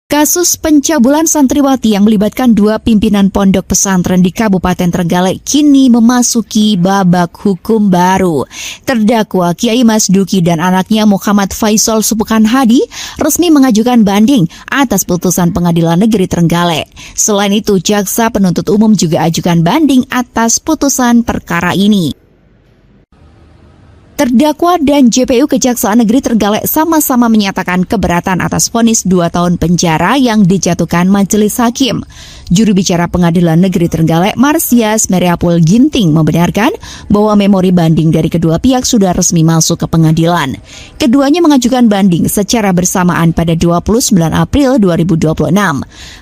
Kasus pencabulan santriwati yang melibatkan dua pimpinan pondok pesantren di Kabupaten Trenggalek kini memasuki babak hukum baru. Terdakwa Kiai Mas Duki dan anaknya Muhammad Faisal Subukan Hadi resmi mengajukan banding atas putusan Pengadilan Negeri Trenggalek. Selain itu, jaksa penuntut umum juga ajukan banding atas putusan perkara ini. Terdakwa dan JPU Kejaksaan Negeri Trenggalek sama-sama menyatakan keberatan atas vonis 2 tahun penjara yang dijatuhkan majelis hakim. Juru bicara Pengadilan Negeri Trenggalek, Marsias Meriapul Ginting, membenarkan bahwa memori banding dari kedua pihak sudah resmi masuk ke pengadilan. Keduanya mengajukan banding secara bersamaan pada 29 April 2026.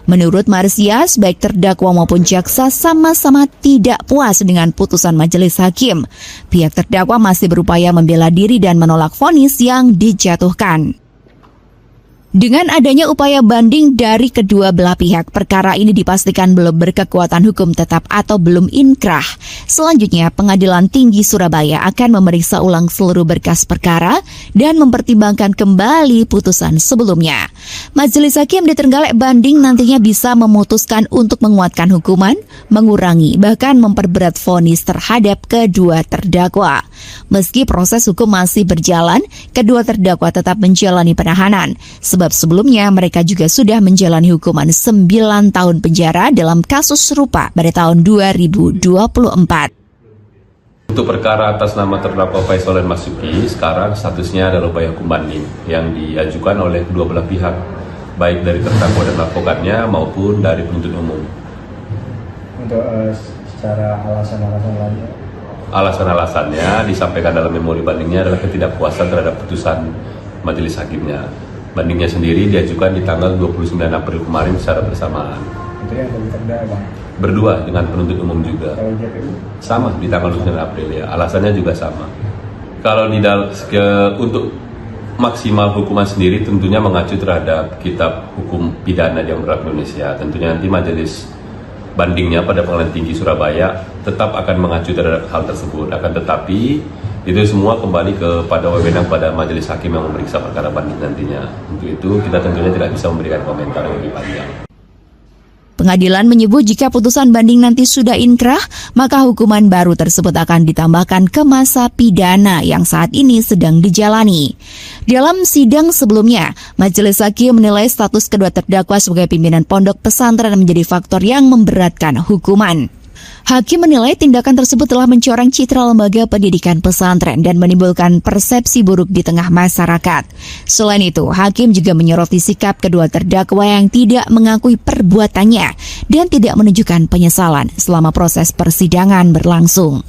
Menurut Marsias, baik terdakwa maupun jaksa sama-sama tidak puas dengan putusan majelis hakim. Pihak terdakwa masih berupaya membela diri dan menolak vonis yang dijatuhkan. Dengan adanya upaya banding dari kedua belah pihak, perkara ini dipastikan belum berkekuatan hukum tetap atau belum inkrah. Selanjutnya, Pengadilan Tinggi Surabaya akan memeriksa ulang seluruh berkas perkara dan mempertimbangkan kembali putusan sebelumnya. Majelis Hakim di Trenggalek banding nantinya bisa memutuskan untuk menguatkan hukuman, mengurangi, bahkan memperberat vonis terhadap kedua terdakwa. Meski proses hukum masih berjalan, kedua terdakwa tetap menjalani penahanan. Sebab sebelumnya mereka juga sudah menjalani hukuman 9 tahun penjara dalam kasus serupa pada tahun 2024. Untuk perkara atas nama terdakwa Faisal dan Mas Duki, sekarang statusnya adalah upaya hukum banding yang diajukan oleh kedua belah pihak, baik dari terdakwa dan advokatnya maupun dari penuntut umum. Untuk secara alasan-alasan lainnya? Alasan-alasannya disampaikan dalam memori bandingnya adalah ketidakpuasan terhadap putusan majelis hakimnya. Bandingnya sendiri diajukan di tanggal 29 April kemarin secara bersamaan. Itu yang lebih terdakwa? Berdua dengan penuntut umum juga. Kalau JPU? Sama di tanggal 29 April ya. Alasannya juga sama. Kalau untuk maksimal hukuman sendiri tentunya mengacu terhadap Kitab Hukum Pidana yang berlaku Indonesia. Tentunya nanti majelis bandingnya pada Pengadilan Tinggi Surabaya tetap akan mengacu terhadap hal tersebut. Akan tetapi itu semua kembali kepada wewenang pada majelis hakim yang memeriksa perkara banding nantinya. Untuk itu kita tentunya tidak bisa memberikan komentar yang lebih panjang. Pengadilan menyebut jika putusan banding nanti sudah inkrah, maka hukuman baru tersebut akan ditambahkan ke masa pidana yang saat ini sedang dijalani. Dalam sidang sebelumnya, majelis hakim menilai status kedua terdakwa sebagai pimpinan pondok pesantren menjadi faktor yang memberatkan hukuman. Hakim menilai tindakan tersebut telah mencoreng citra lembaga pendidikan pesantren dan menimbulkan persepsi buruk di tengah masyarakat. Selain itu, hakim juga menyoroti sikap kedua terdakwa yang tidak mengakui perbuatannya dan tidak menunjukkan penyesalan selama proses persidangan berlangsung.